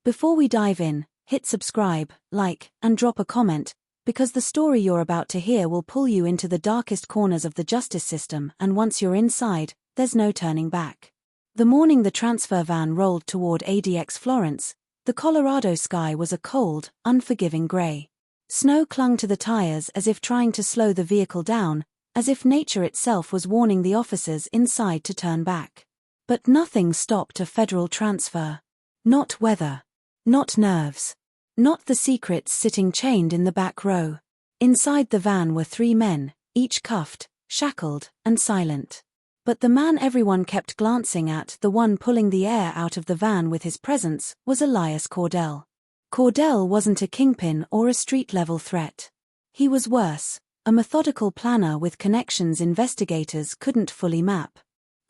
Before we dive in, hit subscribe, like, and drop a comment, because the story you're about to hear will pull you into the darkest corners of the justice system, and once you're inside, there's no turning back. The morning the transfer van rolled toward ADX Florence, the Colorado sky was a cold, unforgiving gray. Snow clung to the tires as if trying to slow the vehicle down, as if nature itself was warning the officers inside to turn back. But nothing stopped a federal transfer. Not weather. Not nerves. Not the secrets sitting chained in the back row. Inside the van were 3 men, each cuffed, shackled, and silent. But the man everyone kept glancing at, the one pulling the air out of the van with his presence, was Elias Cordell. Cordell wasn't a kingpin or a street-level threat. He was worse, a methodical planner with connections investigators couldn't fully map.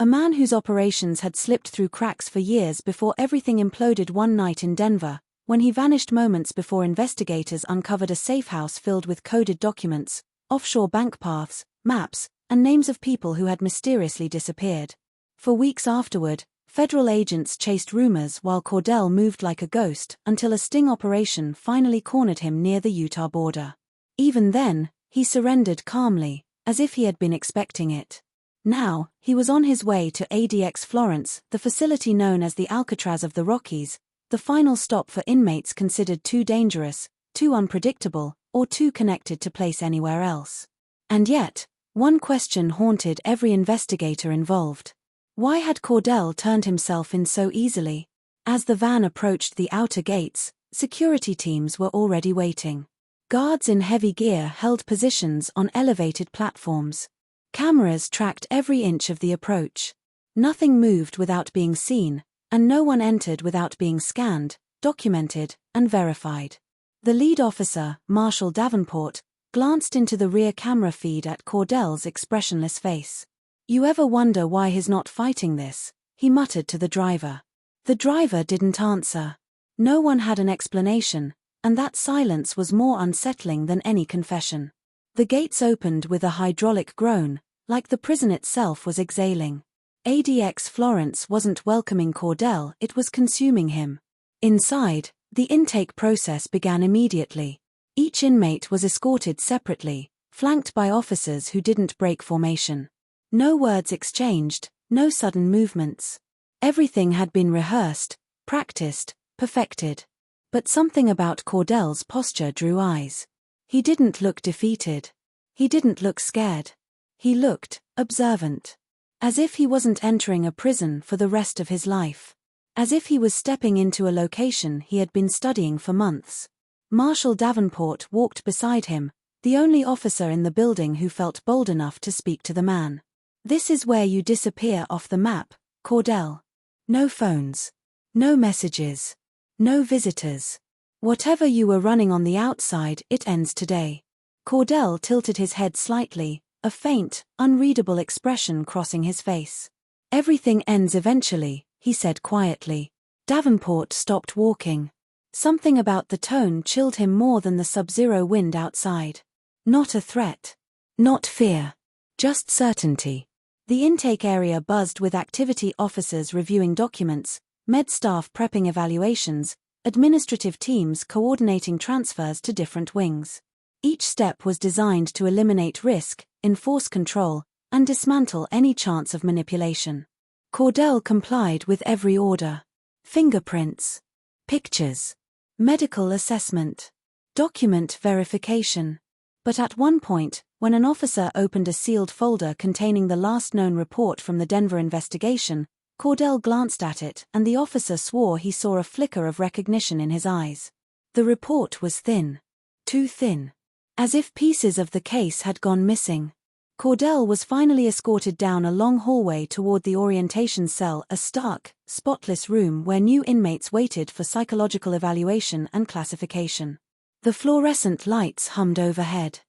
A man whose operations had slipped through cracks for years before everything imploded one night in Denver, when he vanished moments before investigators uncovered a safe house filled with coded documents, offshore bank paths, maps, and names of people who had mysteriously disappeared. For weeks afterward, federal agents chased rumors while Cordell moved like a ghost until a sting operation finally cornered him near the Utah border. Even then, he surrendered calmly, as if he had been expecting it. Now, he was on his way to ADX Florence, the facility known as the Alcatraz of the Rockies, the final stop for inmates considered too dangerous, too unpredictable, or too connected to place anywhere else. And yet, one question haunted every investigator involved. Why had Cordell turned himself in so easily? As the van approached the outer gates, security teams were already waiting. Guards in heavy gear held positions on elevated platforms. Cameras tracked every inch of the approach. Nothing moved without being seen, and no one entered without being scanned, documented, and verified. The lead officer, Marshal Davenport, glanced into the rear camera feed at Cordell's expressionless face. "You ever wonder why he's not fighting this?" he muttered to the driver. The driver didn't answer. No one had an explanation, and that silence was more unsettling than any confession. The gates opened with a hydraulic groan, like the prison itself was exhaling. ADX Florence wasn't welcoming Cordell, it was consuming him. Inside, the intake process began immediately. Each inmate was escorted separately, flanked by officers who didn't break formation. No words exchanged, no sudden movements. Everything had been rehearsed, practiced, perfected. But something about Cordell's posture drew eyes. He didn't look defeated. He didn't look scared. He looked observant. As if he wasn't entering a prison for the rest of his life. As if he was stepping into a location he had been studying for months. Marshal Davenport walked beside him, the only officer in the building who felt bold enough to speak to the man. "This is where you disappear off the map, Cordell. No phones. No messages. No visitors. Whatever you were running on the outside, it ends today." Cordell tilted his head slightly, a faint, unreadable expression crossing his face. "Everything ends eventually," he said quietly. Davenport stopped walking. Something about the tone chilled him more than the sub-zero wind outside. Not a threat. Not fear. Just certainty. The intake area buzzed with activity officers reviewing documents, med staff prepping evaluations, administrative teams coordinating transfers to different wings. Each step was designed to eliminate risk, enforce control, and dismantle any chance of manipulation. Cordell complied with every order. Fingerprints. Pictures. Medical assessment. Document verification. But at one point, when an officer opened a sealed folder containing the last known report from the Denver investigation, Cordell glanced at it and the officer swore he saw a flicker of recognition in his eyes. The report was thin. Too thin. As if pieces of the case had gone missing. Cordell was finally escorted down a long hallway toward the orientation cell, a stark, spotless room where new inmates waited for psychological evaluation and classification. The fluorescent lights hummed overhead.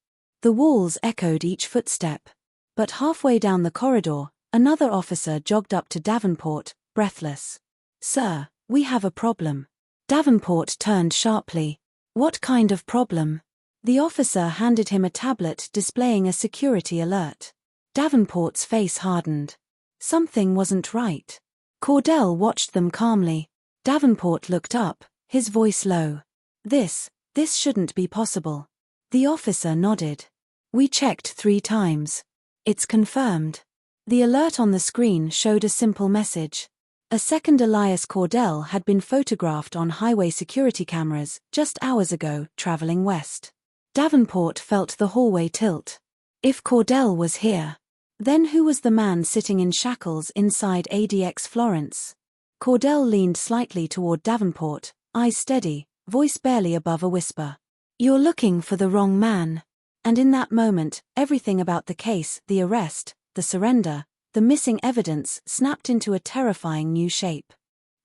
The walls echoed each footstep. But halfway down the corridor, another officer jogged up to Davenport, breathless. "Sir, we have a problem." Davenport turned sharply. "What kind of problem?" The officer handed him a tablet displaying a security alert. Davenport's face hardened. Something wasn't right. Cordell watched them calmly. Davenport looked up, his voice low. This shouldn't be possible. The officer nodded. We checked 3 times. It's confirmed. The alert on the screen showed a simple message. A second Elias Cordell had been photographed on highway security cameras just hours ago, traveling west. Davenport felt the hallway tilt. If Cordell was here, then who was the man sitting in shackles inside ADX Florence? Cordell leaned slightly toward Davenport, eyes steady, voice barely above a whisper. You're looking for the wrong man. And in that moment, everything about the case, the arrest, the surrender, the missing evidence snapped into a terrifying new shape.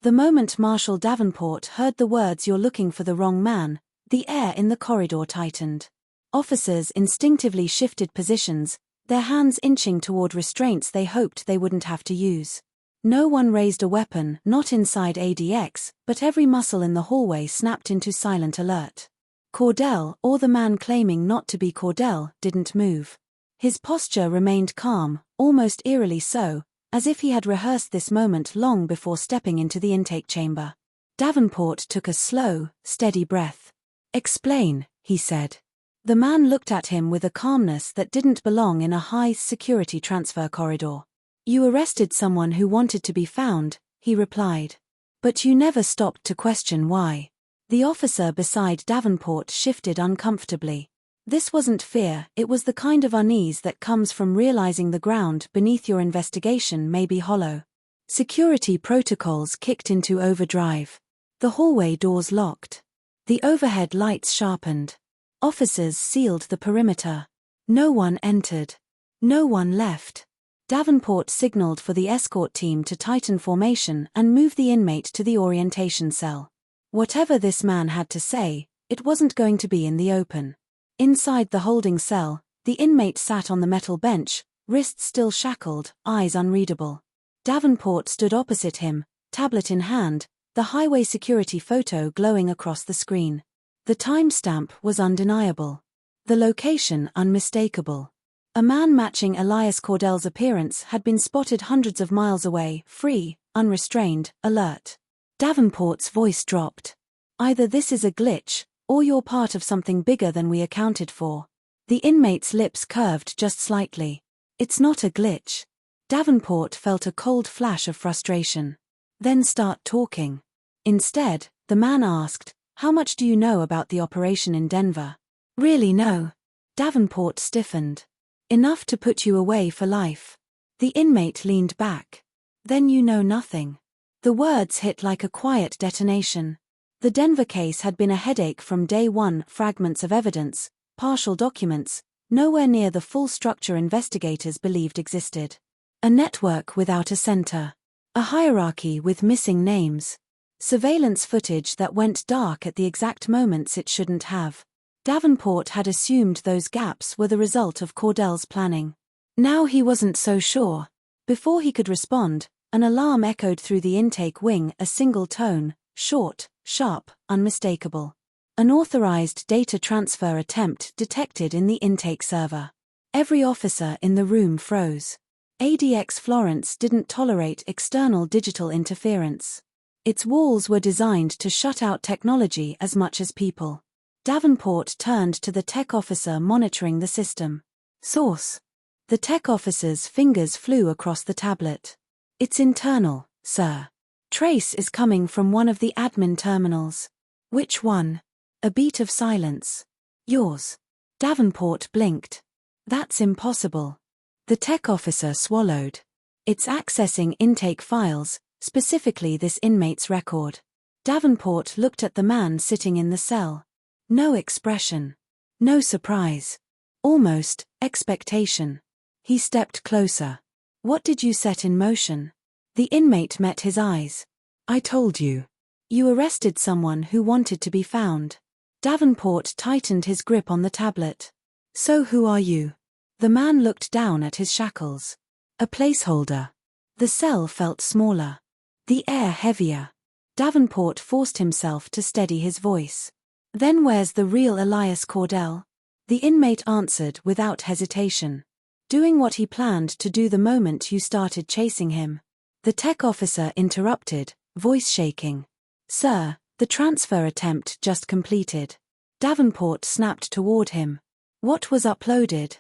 The moment Marshal Davenport heard the words "you're looking for the wrong man," the air in the corridor tightened. Officers instinctively shifted positions, their hands inching toward restraints they hoped they wouldn't have to use. No one raised a weapon, not inside ADX, but every muscle in the hallway snapped into silent alert. Cordell, or the man claiming not to be Cordell, didn't move. His posture remained calm, almost eerily so, as if he had rehearsed this moment long before stepping into the intake chamber. Davenport took a slow, steady breath. "Explain," he said. The man looked at him with a calmness that didn't belong in a high-security transfer corridor. "You arrested someone who wanted to be found," he replied. "But you never stopped to question why." The officer beside Davenport shifted uncomfortably. This wasn't fear, it was the kind of unease that comes from realizing the ground beneath your investigation may be hollow. Security protocols kicked into overdrive. The hallway doors locked. The overhead lights sharpened. Officers sealed the perimeter. No one entered. No one left. Davenport signaled for the escort team to tighten formation and move the inmate to the orientation cell. Whatever this man had to say, it wasn't going to be in the open. Inside the holding cell, the inmate sat on the metal bench, wrists still shackled, eyes unreadable. Davenport stood opposite him, tablet in hand, the highway security photo glowing across the screen. The timestamp was undeniable. The location unmistakable. A man matching Elias Cordell's appearance had been spotted hundreds of miles away, free, unrestrained, alert. Davenport's voice dropped. "Either this is a glitch, or you're part of something bigger than we accounted for." The inmate's lips curved just slightly. "It's not a glitch." Davenport felt a cold flash of frustration. "Then start talking." Instead, the man asked, "How much do you know about the operation in Denver?" "Really no." Davenport stiffened. "Enough to put you away for life." The inmate leaned back. "Then you know nothing." The words hit like a quiet detonation. The Denver case had been a headache from day one, fragments of evidence, partial documents, nowhere near the full structure investigators believed existed. A network without a center. A hierarchy with missing names. Surveillance footage that went dark at the exact moments it shouldn't have. Davenport had assumed those gaps were the result of Cordell's planning. Now he wasn't so sure. Before he could respond, an alarm echoed through the intake wing, a single tone, short, sharp, unmistakable. An authorized data transfer attempt detected in the intake server. Every officer in the room froze. ADX Florence didn't tolerate external digital interference. Its walls were designed to shut out technology as much as people. Davenport turned to the tech officer monitoring the system. "Source." The tech officer's fingers flew across the tablet. "It's internal, sir. Trace is coming from one of the admin terminals." "Which one?" A beat of silence. "Yours." Davenport blinked. "That's impossible." The tech officer swallowed. "It's accessing intake files, specifically this inmate's record." Davenport looked at the man sitting in the cell. No expression. No surprise. Almost expectation. He stepped closer. "What did you set in motion?" The inmate met his eyes. "I told you. You arrested someone who wanted to be found." Davenport tightened his grip on the tablet. "So who are you?" The man looked down at his shackles. "A placeholder." The cell felt smaller. The air heavier. Davenport forced himself to steady his voice. "Then where's the real Elias Cordell?" The inmate answered without hesitation. "Doing what he planned to do the moment you started chasing him." The tech officer interrupted, voice shaking. "Sir, The transfer attempt just completed. Davenport snapped toward him. What was uploaded?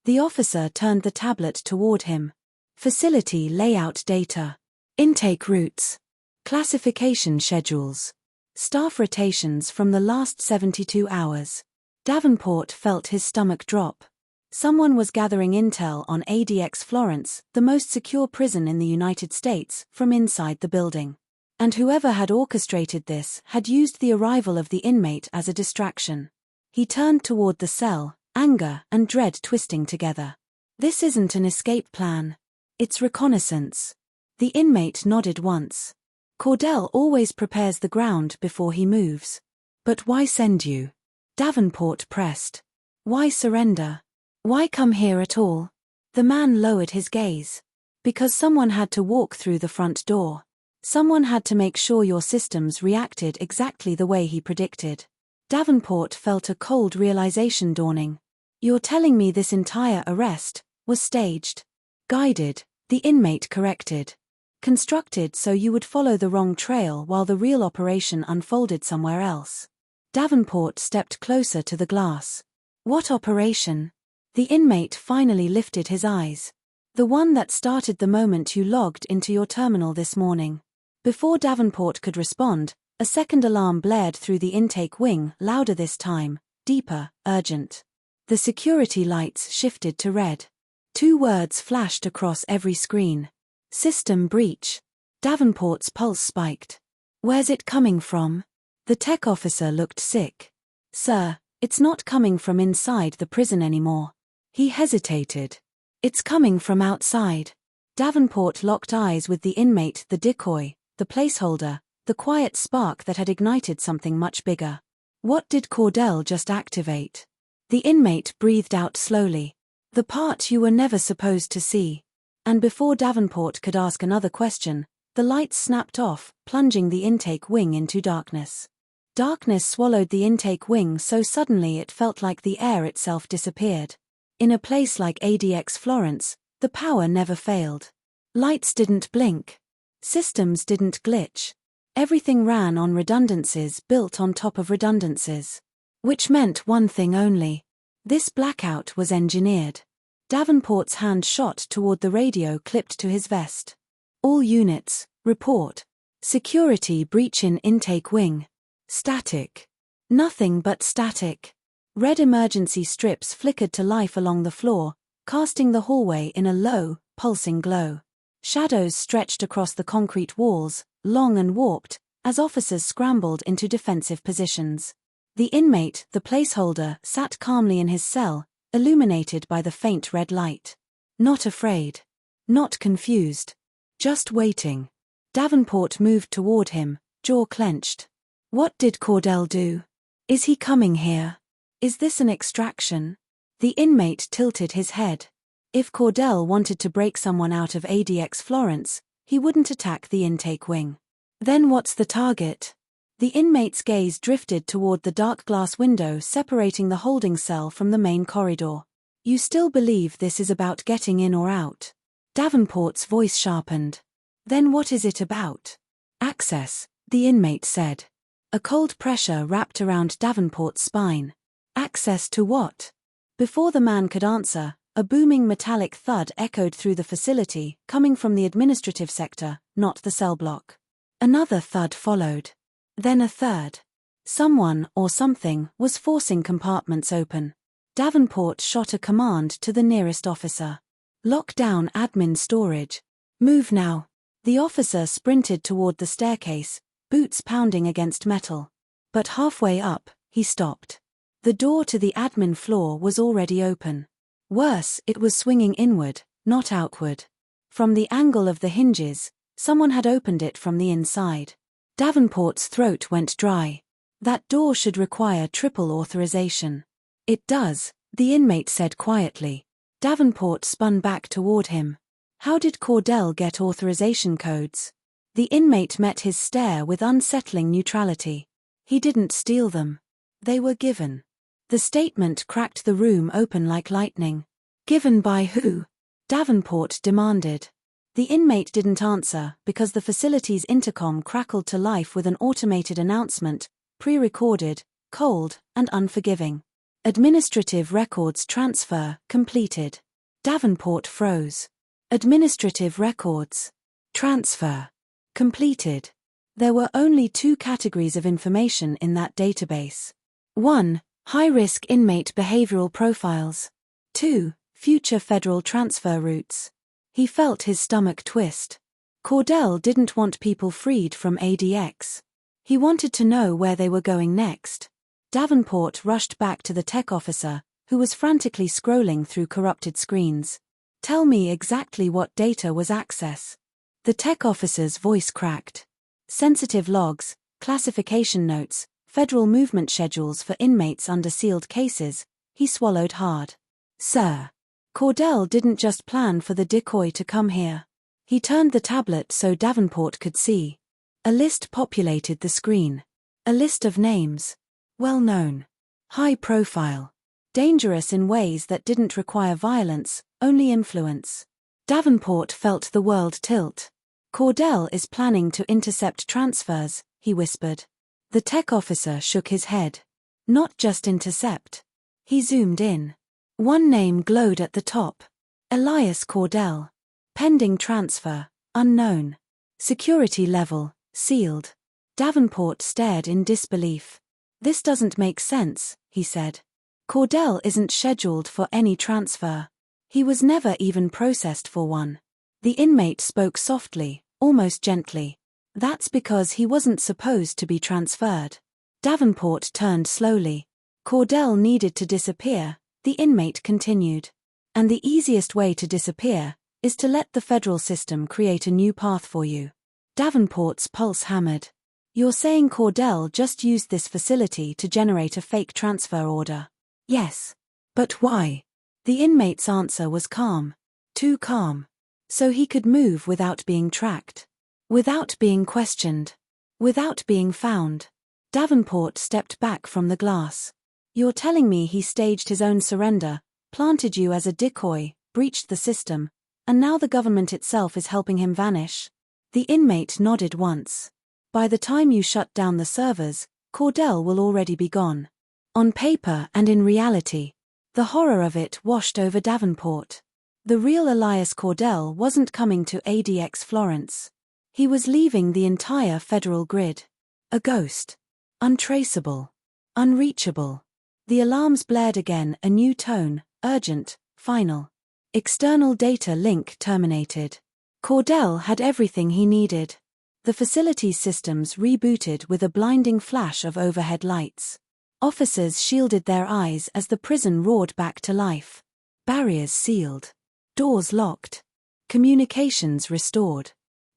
The officer turned the tablet toward him. Facility layout data. Intake routes. Classification schedules. Staff rotations from the last 72 hours. Davenport felt his stomach drop. Someone was gathering intel on ADX Florence, the most secure prison in the United States, from inside the building. And whoever had orchestrated this had used the arrival of the inmate as a distraction. He turned toward the cell, anger and dread twisting together. This isn't an escape plan. It's reconnaissance. The inmate nodded once. Cordell always prepares the ground before he moves. But why send you? Davenport pressed. Why surrender? Why come here at all? The man lowered his gaze. Because someone had to walk through the front door. Someone had to make sure your systems reacted exactly the way he predicted. Davenport felt a cold realization dawning. You're telling me this entire arrest was staged? Guided, the inmate corrected. Constructed so you would follow the wrong trail while the real operation unfolded somewhere else. Davenport stepped closer to the glass. What operation? The inmate finally lifted his eyes. The one that started the moment you logged into your terminal this morning. Before Davenport could respond, a second alarm blared through the intake wing, louder this time, deeper, urgent. The security lights shifted to red. 2 words flashed across every screen. System breach. Davenport's pulse spiked. Where's it coming from? The tech officer looked sick. Sir, it's not coming from inside the prison anymore. He hesitated. It's coming from outside. Davenport locked eyes with the inmate, the decoy, the placeholder, the quiet spark that had ignited something much bigger. What did Cordell just activate? The inmate breathed out slowly. The part you were never supposed to see. And before Davenport could ask another question, the lights snapped off, plunging the intake wing into darkness. Darkness swallowed the intake wing so suddenly it felt like the air itself disappeared. In a place like ADX Florence, the power never failed. Lights didn't blink. Systems didn't glitch. Everything ran on redundancies built on top of redundancies. Which meant one thing only. This blackout was engineered. Davenport's hand shot toward the radio clipped to his vest. All units, report. Security breach in intake wing. Static. Nothing but static. Red emergency strips flickered to life along the floor, casting the hallway in a low, pulsing glow. Shadows stretched across the concrete walls, long and warped, as officers scrambled into defensive positions. The inmate, the placeholder, sat calmly in his cell, illuminated by the faint red light. Not afraid. Not confused. Just waiting. Davenport moved toward him, jaw clenched. What did Cordell do? Is he coming here? Is this an extraction? The inmate tilted his head. If Cordell wanted to break someone out of ADX Florence, he wouldn't attack the intake wing. Then what's the target? The inmate's gaze drifted toward the dark glass window separating the holding cell from the main corridor. You still believe this is about getting in or out? Davenport's voice sharpened. Then what is it about? Access, the inmate said. A cold pressure wrapped around Davenport's spine. Access to what? Before the man could answer, a booming metallic thud echoed through the facility, coming from the administrative sector, not the cell block. Another thud followed. Then a third. Someone, or something, was forcing compartments open. Davenport shot a command to the nearest officer. Lock down admin storage. Move now. The officer sprinted toward the staircase, boots pounding against metal. But halfway up, he stopped. The door to the admin floor was already open. Worse, it was swinging inward, not outward. From the angle of the hinges, someone had opened it from the inside. Davenport's throat went dry. That door should require triple authorization. It does, the inmate said quietly. Davenport spun back toward him. How did Cordell get authorization codes? The inmate met his stare with unsettling neutrality. He didn't steal them. They were given. The statement cracked the room open like lightning. Given by who? Davenport demanded. The inmate didn't answer because the facility's intercom crackled to life with an automated announcement, pre-recorded, cold, and unforgiving. Administrative records transfer completed. Davenport froze. Administrative records transfer completed. There were only 2 categories of information in that database. 1. High-risk inmate behavioral profiles. 2. Future federal transfer routes. He felt his stomach twist. Cordell didn't want people freed from ADX. He wanted to know where they were going next. Davenport rushed back to the tech officer, who was frantically scrolling through corrupted screens. "Tell me exactly what data was accessed." The tech officer's voice cracked. "Sensitive logs, classification notes, federal movement schedules for inmates under sealed cases." He swallowed hard. "Sir, Cordell didn't just plan for the decoy to come here." He turned the tablet so Davenport could see. A list populated the screen. A list of names. Well known. High profile. Dangerous in ways that didn't require violence, only influence. Davenport felt the world tilt. "Cordell is planning to intercept transfers," he whispered. The tech officer shook his head. "Not just intercept." He zoomed in. One name glowed at the top. Elias Cordell. Pending transfer, unknown. Security level, sealed. Davenport stared in disbelief. "This doesn't make sense," he said. "Cordell isn't scheduled for any transfer. He was never even processed for one." The inmate spoke softly, almost gently. "That's because he wasn't supposed to be transferred." Davenport turned slowly. "Cordell needed to disappear," the inmate continued. "And the easiest way to disappear is to let the federal system create a new path for you." Davenport's pulse hammered. "You're saying Cordell just used this facility to generate a fake transfer order?" "Yes. But why?" The inmate's answer was calm. Too calm. So he could move without being tracked. Without being questioned. Without being found. Davenport stepped back from the glass. "You're telling me he staged his own surrender, planted you as a decoy, breached the system, and now the government itself is helping him vanish?" The inmate nodded once. "By the time you shut down the servers, Cordell will already be gone." On paper and in reality. The horror of it washed over Davenport. The real Elias Cordell wasn't coming to ADX Florence. He was leaving the entire federal grid. A ghost. Untraceable. Unreachable. The alarms blared again, a new tone, urgent, final. External data link terminated. Cordell had everything he needed. The facility's systems rebooted with a blinding flash of overhead lights. Officers shielded their eyes as the prison roared back to life. Barriers sealed. Doors locked. Communications restored.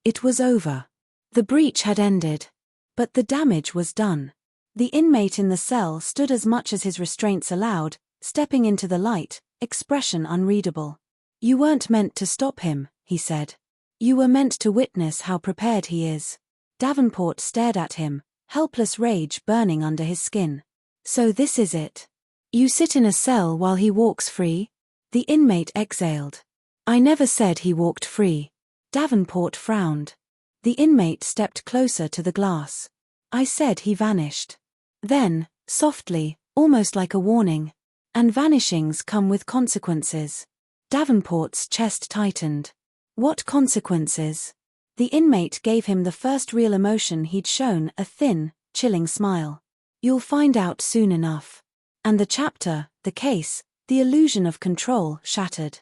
It was over. The breach had ended. But the damage was done. The inmate in the cell stood as much as his restraints allowed, stepping into the light, expression unreadable. "You weren't meant to stop him," he said. "You were meant to witness how prepared he is." Davenport stared at him, helpless rage burning under his skin. "So this is it. You sit in a cell while he walks free?" The inmate exhaled. "I never said he walked free." Davenport frowned. The inmate stepped closer to the glass. "I said he vanished." Then, softly, almost like a warning. "And vanishings come with consequences." Davenport's chest tightened. "What consequences?" The inmate gave him the first real emotion he'd shown, a thin, chilling smile. "You'll find out soon enough." And the chapter, the case, the illusion of control, shattered.